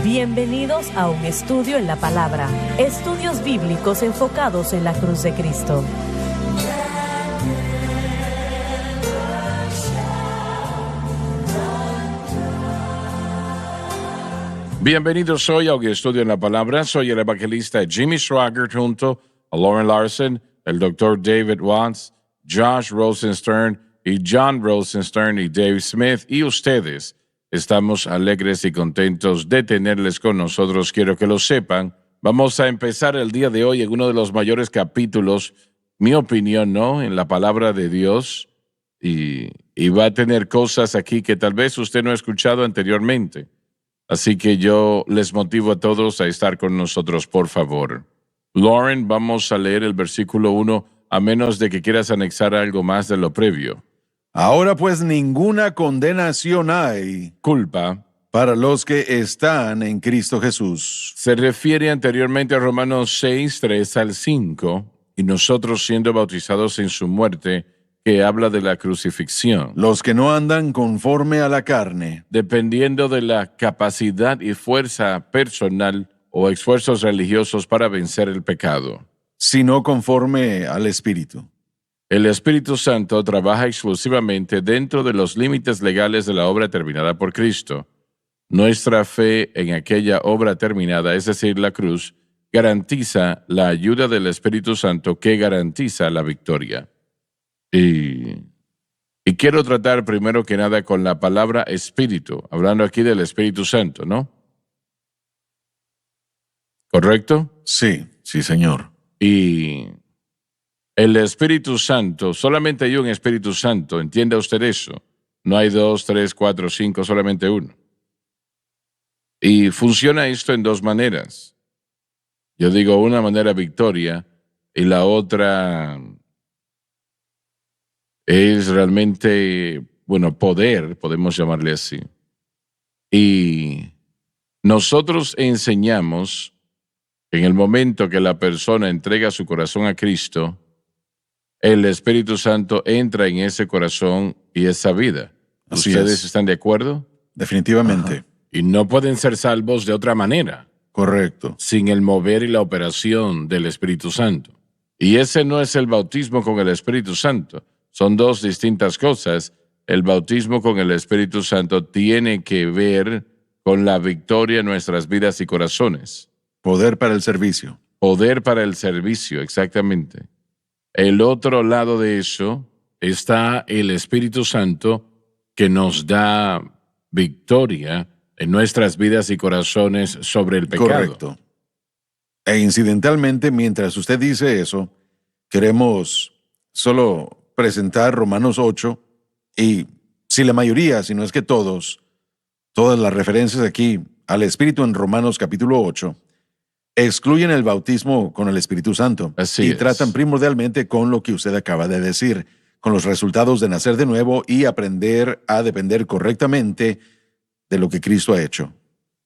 Bienvenidos a un estudio en la palabra. Estudios bíblicos enfocados en la cruz de Cristo. Bienvenidos hoy a un estudio en la palabra. Soy el evangelista Jimmy Swaggart junto a Lauren Larson, el Dr. David Watts, Josh Rosenstern y John Rosenstern y Dave Smith y ustedes. Estamos alegres y contentos de tenerles con nosotros. Quiero que lo sepan. Vamos a empezar el día de hoy en uno de los mayores capítulos, mi opinión, ¿no?, en la palabra de Dios. Y va a tener cosas aquí que tal vez usted no ha escuchado anteriormente. Así que yo les motivo a todos a estar con nosotros, por favor. Lauren, vamos a leer el versículo 1, a menos de que quieras anexar algo más de lo previo. Ahora pues ninguna condenación hay Culpa para los que están en Cristo Jesús. se refiere anteriormente a Romanos 6, 3 al 5, y nosotros siendo bautizados en su muerte, que habla de la crucifixión. Los que no andan conforme a la carne, Dependiendo de la capacidad y fuerza personal o esfuerzos religiosos para vencer el pecado. sino conforme al Espíritu. El Espíritu Santo trabaja exclusivamente dentro de los límites legales de la obra terminada por Cristo. Nuestra fe en aquella obra terminada, es decir, la cruz, garantiza la ayuda del Espíritu Santo que garantiza la victoria. Y quiero tratar primero que nada con la palabra Espíritu, hablando aquí del Espíritu Santo, ¿no? ¿Correcto? Sí, Señor. Y el Espíritu Santo, solamente hay un Espíritu Santo, ¿entiende usted eso? No hay 2, 3, 4, 5, solamente uno. Y funciona esto en dos maneras. Yo digo una manera victoria y la otra es realmente, poder, podemos llamarle así. Y nosotros enseñamos en el momento que la persona entrega su corazón a Cristo, el Espíritu Santo entra en ese corazón y esa vida. Así ¿Ustedes es. están de acuerdo? Definitivamente. Ajá. Y no pueden ser salvos de otra manera, Correcto. sin el mover y la operación del Espíritu Santo. Y ese no es el bautismo con el Espíritu Santo. Son dos distintas cosas. El bautismo con el Espíritu Santo tiene que ver con la victoria en nuestras vidas y corazones. Poder para el servicio. Poder para el servicio, exactamente. El otro lado de eso está el Espíritu Santo que nos da victoria en nuestras vidas y corazones sobre el pecado. Correcto. E incidentalmente, mientras usted dice eso, queremos solo presentar Romanos 8 y si la mayoría, si no es que todas las referencias aquí al Espíritu en Romanos capítulo 8 excluyen el bautismo con el Espíritu Santo. Así y es. tratan primordialmente con lo que usted acaba de decir, con los resultados de nacer de nuevo y aprender a depender correctamente de lo que Cristo ha hecho.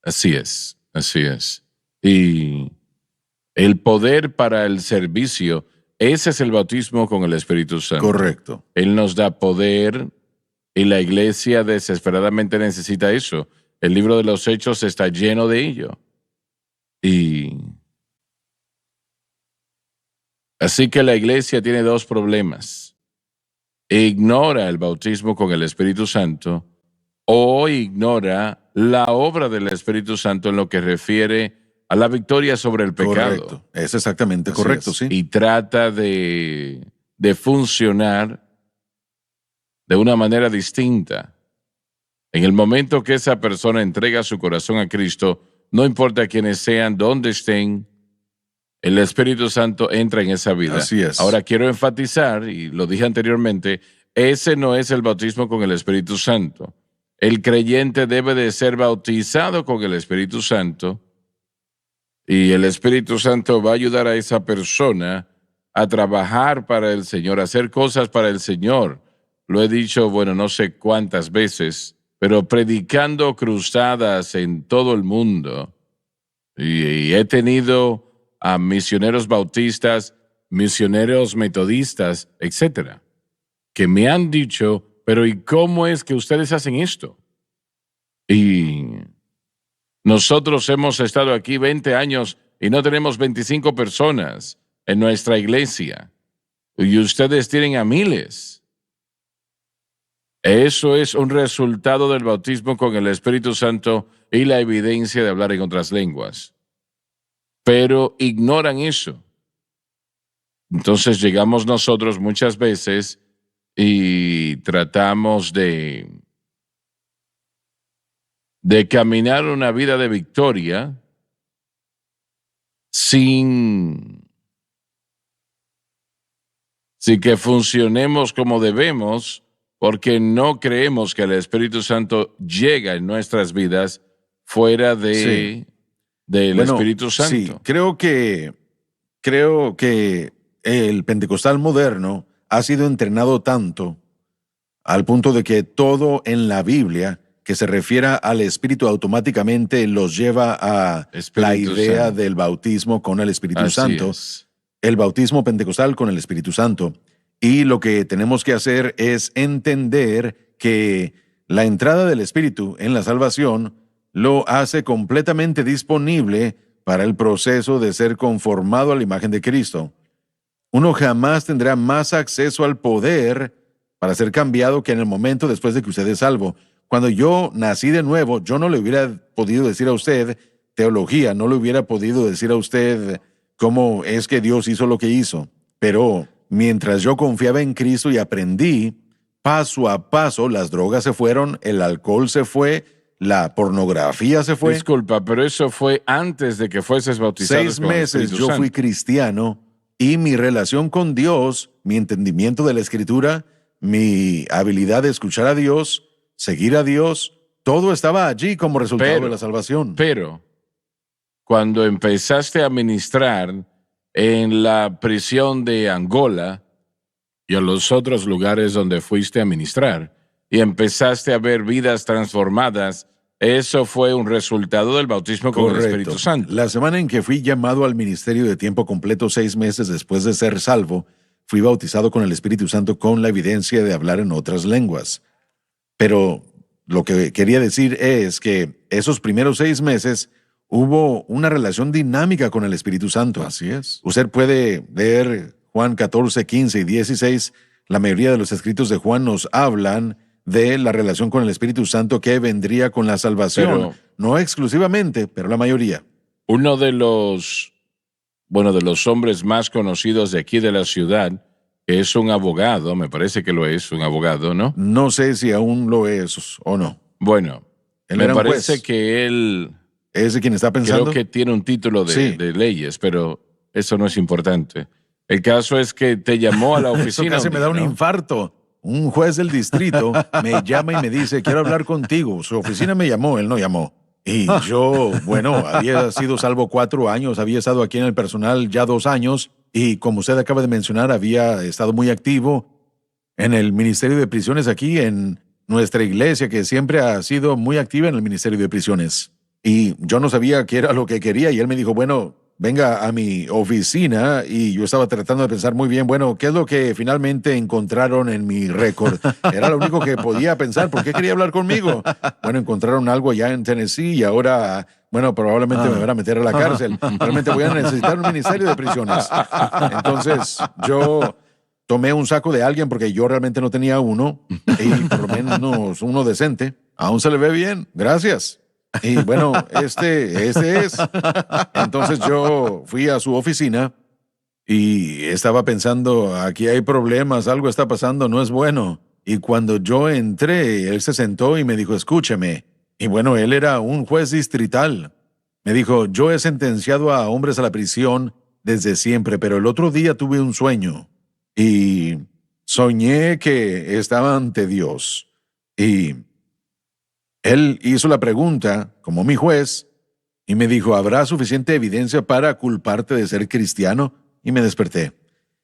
Así es, así es. Y el poder para el servicio, ese es el bautismo con el Espíritu Santo. Correcto. Él nos da poder y la iglesia desesperadamente necesita eso. El libro de los Hechos está lleno de ello. Y así que la iglesia tiene dos problemas. Ignora el bautismo con el Espíritu Santo o ignora la obra del Espíritu Santo en lo que refiere a la victoria sobre el pecado. Correcto. Es exactamente Así correcto, es. sí. Y trata de funcionar de una manera distinta. En el momento que esa persona entrega su corazón a Cristo, no importa quiénes sean, dónde estén, el Espíritu Santo entra en esa vida. Así es. Ahora quiero enfatizar, y lo dije anteriormente, ese no es el bautismo con el Espíritu Santo. El creyente debe de ser bautizado con el Espíritu Santo y el Espíritu Santo va a ayudar a esa persona a trabajar para el Señor, a hacer cosas para el Señor. Lo he dicho, no sé cuántas veces, pero predicando cruzadas en todo el mundo. Y he tenido a misioneros bautistas, misioneros metodistas, etcétera, que me han dicho, pero ¿y cómo es que ustedes hacen esto? Y Nosotros hemos estado aquí 20 años y no tenemos 25 personas en nuestra iglesia. Y ustedes tienen a miles. Eso es un resultado del bautismo con el Espíritu Santo y la evidencia de hablar en otras lenguas. Pero ignoran eso. Entonces llegamos nosotros muchas veces y tratamos de caminar una vida de victoria sin que funcionemos como debemos, porque no creemos que el Espíritu Santo llega en nuestras vidas fuera del Espíritu Santo. Sí, creo que el pentecostal moderno ha sido entrenado tanto al punto de que todo en la Biblia que se refiera al Espíritu automáticamente los lleva a la idea del bautismo con el Espíritu Santo. El bautismo pentecostal con el Espíritu Santo. Y lo que tenemos que hacer es entender que la entrada del Espíritu en la salvación lo hace completamente disponible para el proceso de ser conformado a la imagen de Cristo. Uno jamás tendrá más acceso al poder para ser cambiado que en el momento después de que usted es salvo. Cuando yo nací de nuevo, yo no le hubiera podido decir a usted teología, no le hubiera podido decir a usted cómo es que Dios hizo lo que hizo. Pero mientras yo confiaba en Cristo y aprendí, paso a paso, las drogas se fueron, el alcohol se fue, la pornografía se fue. Disculpa, pero eso fue antes de que fueses bautizado. 6 meses yo fui cristiano y mi relación con Dios, mi entendimiento de la Escritura, mi habilidad de escuchar a Dios, seguir a Dios, todo estaba allí como resultado de la salvación. Pero cuando empezaste a ministrar en la prisión de Angola y a los otros lugares donde fuiste a ministrar y empezaste a ver vidas transformadas, eso fue un resultado del bautismo con el Espíritu Santo. La semana en que fui llamado al ministerio de tiempo completo 6 meses después de ser salvo, fui bautizado con el Espíritu Santo con la evidencia de hablar en otras lenguas. Pero lo que quería decir es que esos primeros 6 meses hubo una relación dinámica con el Espíritu Santo. Así es. Usted puede ver Juan 14, 15 y 16. La mayoría de los escritos de Juan nos hablan de la relación con el Espíritu Santo que vendría con la salvación. Pero, no exclusivamente, pero la mayoría. Uno de los hombres más conocidos de aquí de la ciudad, que es un abogado, me parece que lo es, un abogado, ¿no? No sé si aún lo es o no. Bueno, me parece que él... ¿Es de quien está pensando? Creo que tiene un título de leyes, pero eso no es importante. El caso es que te llamó a la oficina. Eso casi me da un infarto. Un juez del distrito me llama y me dice, quiero hablar contigo. Su oficina me llamó, él no llamó. Y yo, había sido salvo 4 años, había estado aquí en el personal ya 2 años, y como usted acaba de mencionar, había estado muy activo en el Ministerio de Prisiones aquí, en nuestra iglesia, que siempre ha sido muy activa en el Ministerio de Prisiones. Y yo no sabía qué era lo que quería, y él me dijo, venga a mi oficina, y yo estaba tratando de pensar muy bien, ¿qué es lo que finalmente encontraron en mi récord? Era lo único que podía pensar. ¿Por qué quería hablar conmigo? Encontraron algo allá en Tennessee y ahora, probablemente me van a meter a la cárcel. Realmente voy a necesitar un ministerio de prisiones. Entonces, yo tomé un saco de alguien porque yo realmente no tenía uno, y por lo menos uno decente. Aún se le ve bien. Gracias. Y este es. Entonces yo fui a su oficina y estaba pensando, aquí hay problemas, algo está pasando, no es bueno. Y cuando yo entré, él se sentó y me dijo, escúcheme. Y él era un juez distrital. Me dijo, yo he sentenciado a hombres a la prisión desde siempre, pero el otro día tuve un sueño y soñé que estaba ante Dios. Y él hizo la pregunta, como mi juez, y me dijo, ¿habrá suficiente evidencia para culparte de ser cristiano? Y me desperté.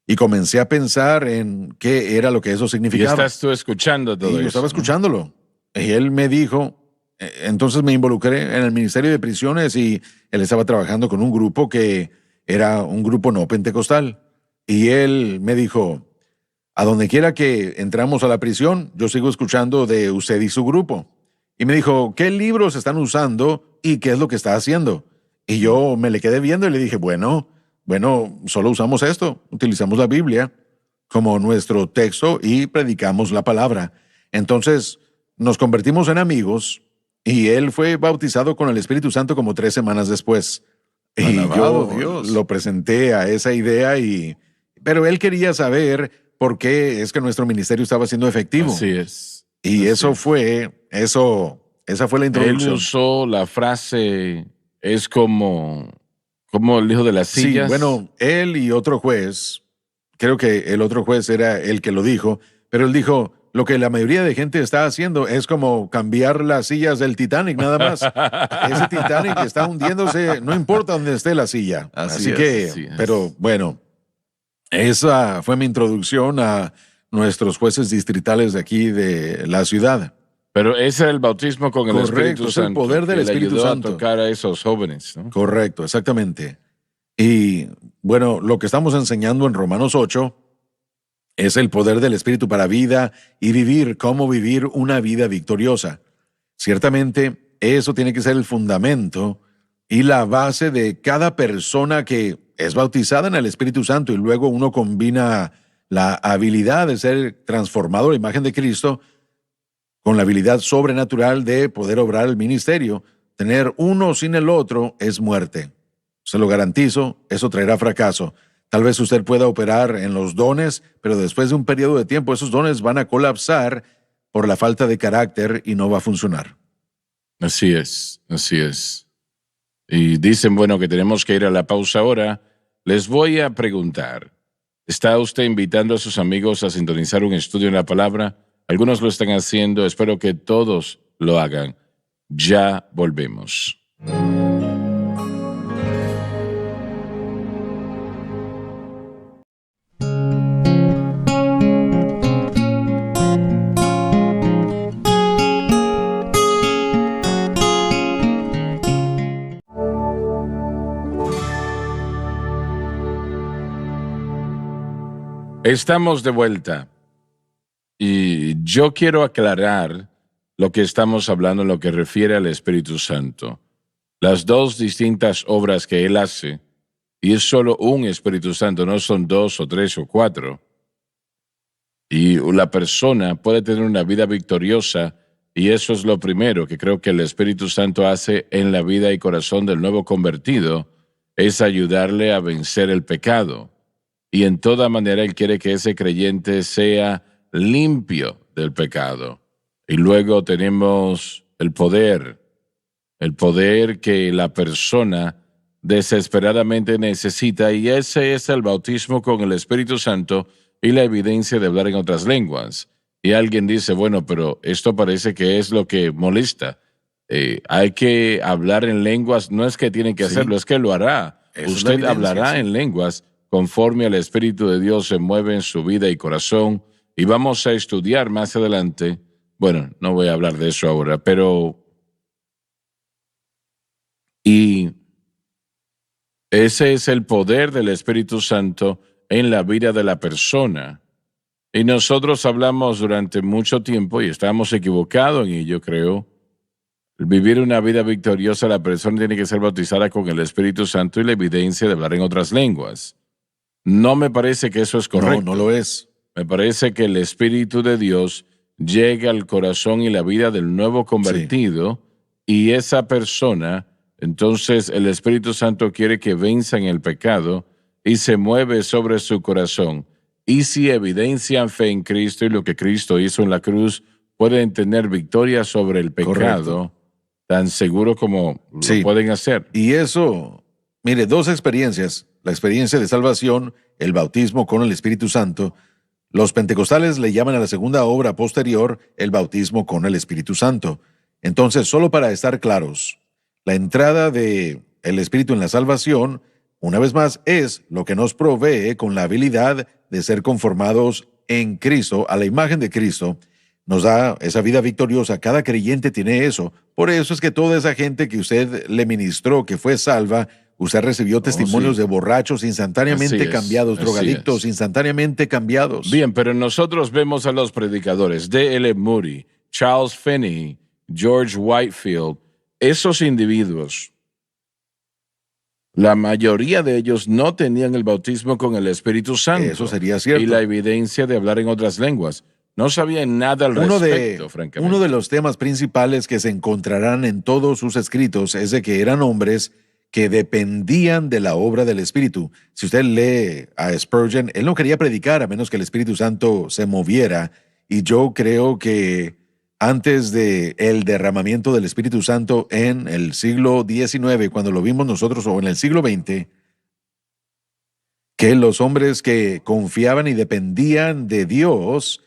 Y comencé a pensar en qué era lo que eso significaba. Y estás tú escuchando todo eso. Yo estaba escuchándolo. Y él me dijo, entonces me involucré en el Ministerio de Prisiones, y él estaba trabajando con un grupo que era un grupo no pentecostal. Y él me dijo, a donde quiera que entramos a la prisión, yo sigo escuchando de usted y su grupo. y me dijo, ¿qué libros están usando y qué es lo que está haciendo? Y yo me le quedé viendo y le dije, bueno, solo usamos esto, utilizamos la Biblia como nuestro texto y predicamos la palabra. Entonces nos convertimos en amigos y él fue bautizado con el Espíritu Santo como 3 semanas después. Y Alabado yo Dios. lo presenté a esa idea, pero él quería saber por qué es que nuestro ministerio estaba siendo efectivo. Así es. Y Así es. esa fue la Él introducción. usó la frase, es como el hijo de las Sí, sillas. bueno, él y otro juez, creo que el otro juez era el que lo dijo, pero él dijo, lo que la mayoría de gente está haciendo es como cambiar las sillas del Titanic, nada más. Ese Titanic está hundiéndose, no importa dónde esté la silla. Así es, que, así es. pero bueno, esa fue mi introducción a nuestros jueces distritales de aquí de la ciudad. Pero ese era el bautismo con el Correcto, Espíritu es el Santo. poder del que Espíritu le ayudó Santo. a tocar a esos jóvenes, ¿no? Correcto, exactamente. Y bueno, lo que estamos enseñando en Romanos 8 es el poder del Espíritu para vida y vivir, cómo vivir una vida victoriosa. Ciertamente, eso tiene que ser el fundamento y la base de cada persona que es bautizada en el Espíritu Santo y luego uno combina la habilidad de ser transformado a la imagen de Cristo con la habilidad sobrenatural de poder obrar el ministerio. Tener uno sin el otro es muerte. Se lo garantizo, eso traerá fracaso. Tal vez usted pueda operar en los dones, pero después de un periodo de tiempo esos dones van a colapsar por la falta de carácter y no va a funcionar. Así es, así es. Y dicen, bueno, que tenemos que ir a la pausa ahora. Les voy a preguntar, ¿está usted invitando a sus amigos a sintonizar un estudio en la palabra? Algunos lo están haciendo, espero que todos lo hagan. Ya volvemos. Estamos de vuelta y yo quiero aclarar lo que estamos hablando en lo que refiere al Espíritu Santo. Las dos distintas obras que Él hace, y es solo un Espíritu Santo, no son 2 o 3 o 4. Y la persona puede tener una vida victoriosa y eso es lo primero que creo que el Espíritu Santo hace en la vida y corazón del nuevo convertido, es ayudarle a vencer el pecado. Y en toda manera Él quiere que ese creyente sea limpio del pecado. Y luego tenemos el poder que la persona desesperadamente necesita, y ese es el bautismo con el Espíritu Santo y la evidencia de hablar en otras lenguas. Y alguien dice, bueno, pero esto parece que es lo que molesta. Hay que hablar en lenguas, no es que tiene que hacerlo, es que lo hará. Esa es la Usted evidencia, hablará sí. en lenguas conforme al Espíritu de Dios se mueve en su vida y corazón. Y vamos a estudiar más adelante. Bueno, no voy a hablar de eso ahora, pero... Y ese es el poder del Espíritu Santo en la vida de la persona. Y nosotros hablamos durante mucho tiempo, y estamos equivocados en ello, creo. Vivir una vida victoriosa, la persona tiene que ser bautizada con el Espíritu Santo y la evidencia de hablar en otras lenguas. No me parece que eso es correcto. No lo es. Me parece que el Espíritu de Dios llega al corazón y la vida del nuevo convertido, y esa persona, entonces el Espíritu Santo quiere que venza en el pecado y se mueve sobre su corazón. Y si evidencian fe en Cristo y lo que Cristo hizo en la cruz, pueden tener victoria sobre el pecado, Correcto. tan seguro como Sí. lo pueden hacer. Y eso, mire, 2 experiencias. La experiencia de salvación, el bautismo con el Espíritu Santo. Los pentecostales le llaman a la segunda obra posterior el bautismo con el Espíritu Santo. Entonces, solo para estar claros, la entrada de el Espíritu en la salvación, una vez más, es lo que nos provee con la habilidad de ser conformados en Cristo, a la imagen de Cristo. Nos da esa vida victoriosa. Cada creyente tiene eso. Por eso es que toda esa gente que usted le ministró, que fue salva, usted recibió testimonios sí. de borrachos instantáneamente Así es, cambiados, así drogadictos es. instantáneamente cambiados. Bien, pero nosotros vemos a los predicadores D.L. Moody, Charles Finney, George Whitefield, esos individuos, la mayoría de ellos no tenían el bautismo con el Espíritu Santo. Eso sería cierto. Y la evidencia de hablar en otras lenguas. No sabían nada al respecto, francamente. Uno de los temas principales que se encontrarán en todos sus escritos es de que eran hombres que dependían de la obra del Espíritu. Si usted lee a Spurgeon, él no quería predicar a menos que el Espíritu Santo se moviera. Y yo creo que antes de el derramamiento del Espíritu Santo en el siglo XIX, cuando lo vimos nosotros, o en el siglo XX, que los hombres que confiaban y dependían de Dios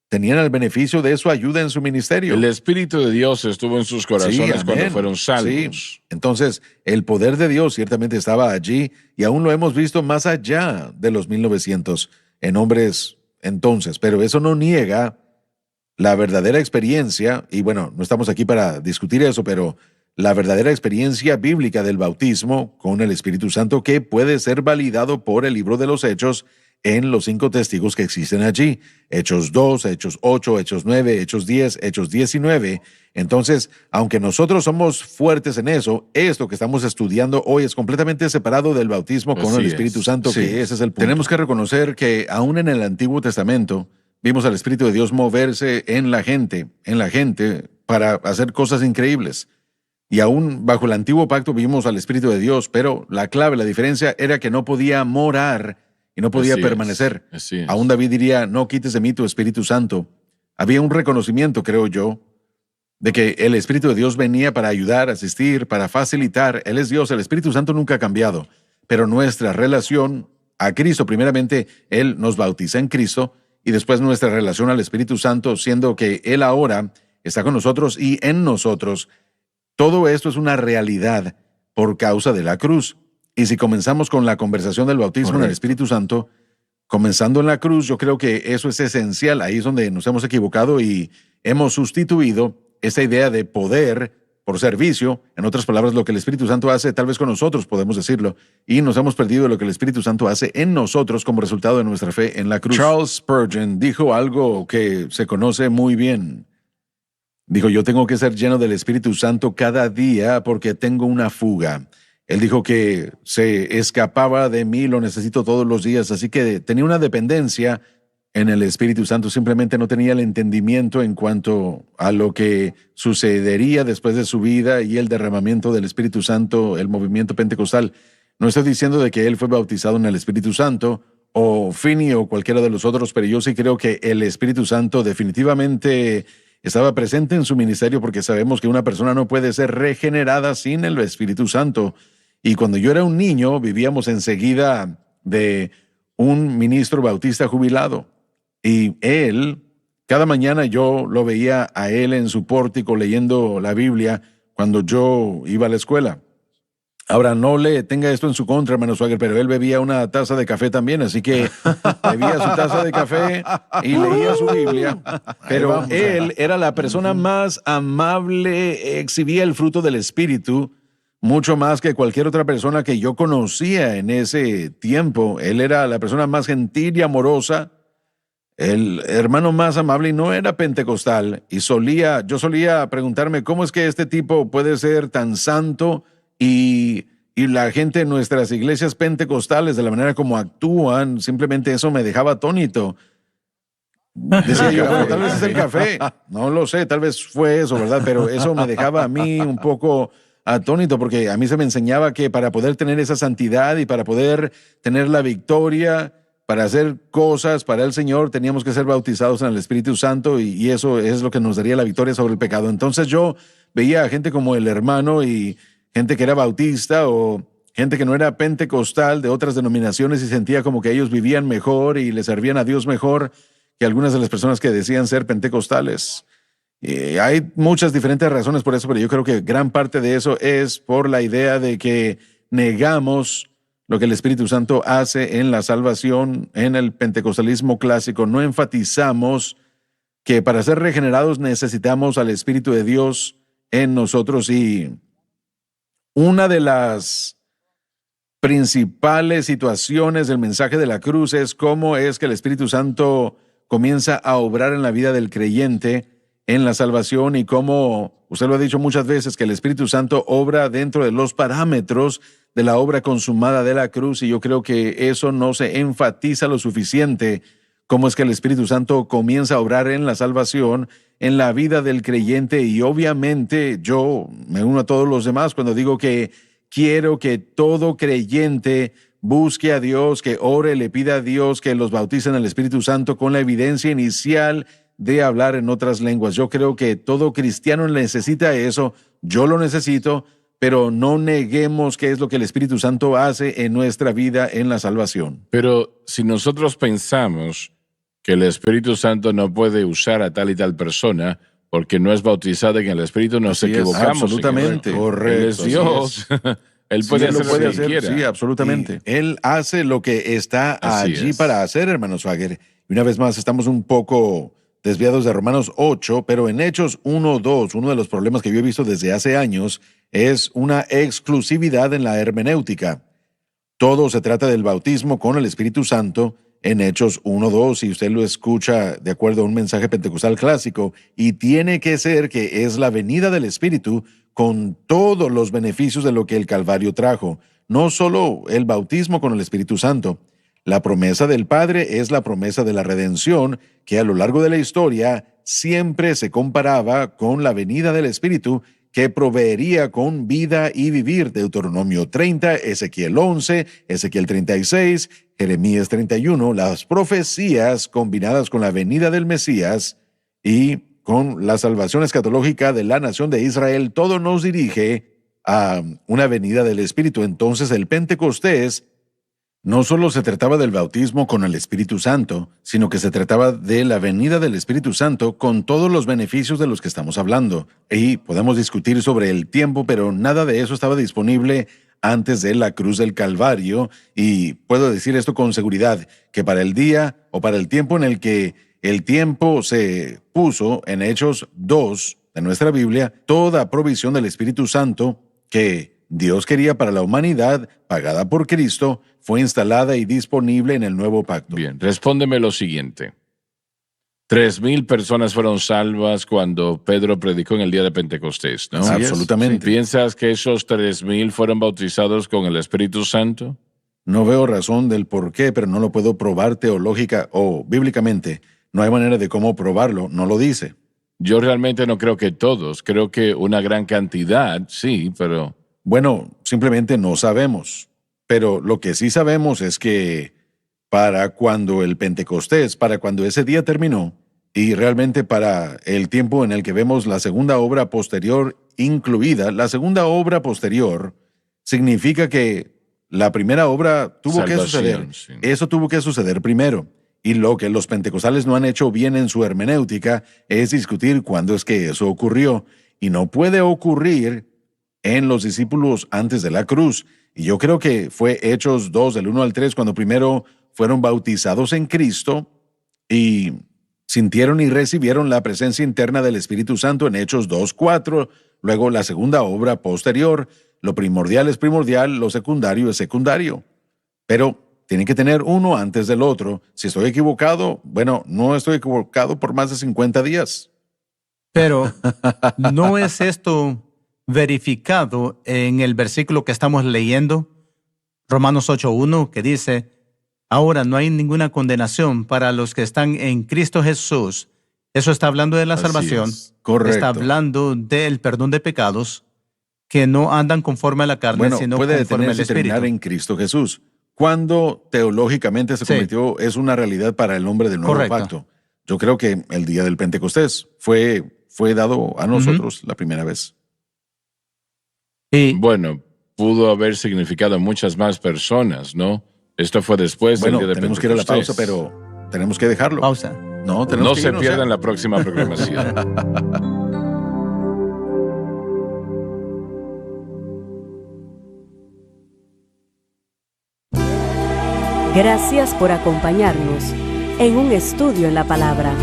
tenían el beneficio de su ayuda en su ministerio. El Espíritu de Dios estuvo en sus corazones Sí, cuando amén. fueron salvos. Sí. Entonces, el poder de Dios ciertamente estaba allí y aún lo hemos visto más allá de los 1900 en hombres entonces, pero eso no niega la verdadera experiencia, y bueno, no estamos aquí para discutir eso, pero la verdadera experiencia bíblica del bautismo con el Espíritu Santo que puede ser validado por el libro de los Hechos en los 5 testigos que existen allí. Hechos 2, Hechos 8, Hechos 9, Hechos 10, Hechos 19. Entonces, aunque nosotros somos fuertes en eso, esto que estamos estudiando hoy es completamente separado del bautismo con el Espíritu Santo, que ese es el punto. Tenemos que reconocer que aún en el Antiguo Testamento vimos al Espíritu de Dios moverse en la gente para hacer cosas increíbles. Y aún bajo el Antiguo Pacto vimos al Espíritu de Dios, pero la clave, la diferencia era que no podía morar y no podía permanecer. Así es. Aún David diría, no quites de mí tu Espíritu Santo. Había un reconocimiento, creo yo, de que el Espíritu de Dios venía para ayudar, asistir, para facilitar. Él es Dios, el Espíritu Santo nunca ha cambiado, pero nuestra relación a Cristo, primeramente, Él nos bautiza en Cristo, y después nuestra relación al Espíritu Santo, siendo que Él ahora está con nosotros y en nosotros. Todo esto es una realidad por causa de la cruz. Y si comenzamos con la conversación del bautismo en el Espíritu Santo, comenzando en la cruz, yo creo que eso es esencial. Ahí es donde nos hemos equivocado y hemos sustituido esa idea de poder por servicio. En otras palabras, lo que el Espíritu Santo hace, tal vez con nosotros podemos decirlo, y nos hemos perdido lo que el Espíritu Santo hace en nosotros como resultado de nuestra fe en la cruz. Charles Spurgeon dijo algo que se conoce muy bien. Dijo, yo tengo que ser lleno del Espíritu Santo cada día porque tengo una fuga. Él dijo que se escapaba de mí, lo necesito todos los días, así que tenía una dependencia en el Espíritu Santo, simplemente no tenía el entendimiento en cuanto a lo que sucedería después de su vida y el derramamiento del Espíritu Santo, el movimiento pentecostal. No estoy diciendo de que él fue bautizado en el Espíritu Santo, o Finney o cualquiera de los otros, pero yo sí creo que el Espíritu Santo definitivamente estaba presente en su ministerio, porque sabemos que una persona no puede ser regenerada sin el Espíritu Santo. Y cuando yo era un niño, vivíamos enseguida de un ministro bautista jubilado. Y él, cada mañana yo lo veía a él en su pórtico leyendo la Biblia cuando yo iba a la escuela. Ahora, no le tenga esto en su contra, hermano Swagger, pero él bebía una taza de café también, así que bebía su taza de café y leía su Biblia. Pero él era la persona más amable, exhibía el fruto del Espíritu, mucho más que cualquier otra persona que yo conocía en ese tiempo. Él era la persona más gentil y amorosa, el hermano más amable, y no era pentecostal. Y yo solía preguntarme, ¿cómo es que este tipo puede ser tan santo? Y la gente en nuestras iglesias pentecostales, de la manera como actúan, simplemente eso me dejaba atónito. Decía yo, bueno, tal vez es el café. No lo sé, tal vez fue eso, ¿verdad? Pero eso me dejaba a mí un poco atónito, porque a mí se me enseñaba que para poder tener esa santidad y para poder tener la victoria, para hacer cosas para el Señor, teníamos que ser bautizados en el Espíritu Santo, y eso es lo que nos daría la victoria sobre el pecado. Entonces yo veía a gente como el hermano y gente que era bautista o gente que no era pentecostal de otras denominaciones, y sentía como que ellos vivían mejor y le servían a Dios mejor que algunas de las personas que decían ser pentecostales. Hay muchas diferentes razones por eso, pero yo creo que gran parte de eso es por la idea de que negamos lo que el Espíritu Santo hace en la salvación. En el pentecostalismo clásico no enfatizamos que para ser regenerados necesitamos al Espíritu de Dios en nosotros, y una de las principales situaciones del mensaje de la cruz es cómo es que el Espíritu Santo comienza a obrar en la vida del creyente en la salvación y cómo, usted lo ha dicho muchas veces, que el Espíritu Santo obra dentro de los parámetros de la obra consumada de la cruz, y yo creo que eso no se enfatiza lo suficiente, cómo es que el Espíritu Santo comienza a obrar en la salvación, en la vida del creyente, y obviamente yo me uno a todos los demás cuando digo que quiero que todo creyente busque a Dios, que ore, le pida a Dios que los bautice en el Espíritu Santo con la evidencia inicial de hablar en otras lenguas. Yo creo que todo cristiano necesita eso, yo lo necesito, pero no neguemos qué es lo que el Espíritu Santo hace en nuestra vida en la salvación. Pero si nosotros pensamos que el Espíritu Santo no puede usar a tal y tal persona porque no es bautizada en el Espíritu, nos Así es, equivocamos. absolutamente. Él es Correcto, Dios. Él Sí, puede él lo hacer puede lo que hacer, quiera. sí, absolutamente. Y él hace lo que está Así allí es. para hacer, hermano Swagger. Y una vez más, estamos un poco desviados de Romanos 8, pero en Hechos 1:2, uno de los problemas que yo he visto desde hace años es una exclusividad en la hermenéutica. Todo se trata del bautismo con el Espíritu Santo en Hechos 1:2, y usted lo escucha de acuerdo a un mensaje pentecostal clásico, y tiene que ser que es la venida del Espíritu con todos los beneficios de lo que el Calvario trajo, no solo el bautismo con el Espíritu Santo. La promesa del Padre es la promesa de la redención, que a lo largo de la historia siempre se comparaba con la venida del Espíritu, que proveería con vida y vivir. Deuteronomio 30, Ezequiel 11, Ezequiel 36, Jeremías 31, las profecías combinadas con la venida del Mesías y con la salvación escatológica de la nación de Israel, todo nos dirige a una venida del Espíritu. Entonces el Pentecostés no solo se trataba del bautismo con el Espíritu Santo, sino que se trataba de la venida del Espíritu Santo con todos los beneficios de los que estamos hablando. Y podemos discutir sobre el tiempo, pero nada de eso estaba disponible antes de la cruz del Calvario. Y puedo decir esto con seguridad, que para el día o para el tiempo en el que el tiempo se puso en Hechos 2 de nuestra Biblia, toda provisión del Espíritu Santo que Dios quería para la humanidad, pagada por Cristo, fue instalada y disponible en el nuevo pacto. Bien, respóndeme lo siguiente. 3,000 personas fueron salvas cuando Pedro predicó en el día de Pentecostés, ¿no? Así es, absolutamente. ¿Piensas que esos 3,000 fueron bautizados con el Espíritu Santo? No veo razón del por qué, pero no lo puedo probar teológica o bíblicamente. No hay manera de cómo probarlo, no lo dice. Yo realmente no creo que todos, creo que una gran cantidad, sí, pero... Bueno, simplemente no sabemos. Pero lo que sí sabemos es que para cuando el Pentecostés, para cuando ese día terminó, y realmente para el tiempo en el que vemos la segunda obra posterior incluida, la segunda obra posterior significa que la primera obra tuvo que suceder. Sí. Eso tuvo que suceder primero. Y lo que los pentecostales no han hecho bien en su hermenéutica es discutir cuándo es que eso ocurrió. Y no puede ocurrir en los discípulos antes de la cruz. Y yo creo que fue Hechos 2, del 1 al 3, cuando primero fueron bautizados en Cristo y sintieron y recibieron la presencia interna del Espíritu Santo en Hechos 2:4. Luego la segunda obra posterior. Lo primordial es primordial, lo secundario es secundario. Pero tienen que tener uno antes del otro. Si estoy equivocado, bueno, no estoy equivocado por más de 50 días. Pero ¿no es esto verificado en el versículo que estamos leyendo? Romanos 8:1, que dice: ahora no hay ninguna condenación para los que están en Cristo Jesús. Eso está hablando de la Así salvación. es. Correcto. Está hablando del perdón de pecados, que no andan conforme a la carne, Bueno, sino puede conforme al detenerse y terminar Espíritu. en Cristo Jesús. Cuando teológicamente se Sí. convirtió, es una realidad para el hombre del nuevo Correcto. pacto. Yo creo que el día del Pentecostés fue dado a nosotros la primera vez. Y Bueno, pudo haber significado muchas más personas, ¿no? Esto fue después Bueno, del día de tenemos que ir a la pausa, Pentecostés. pero tenemos que dejarlo. pausa. No, tenemos No que se irnos pierdan ya. la próxima programación. Gracias por acompañarnos en un estudio en la palabra.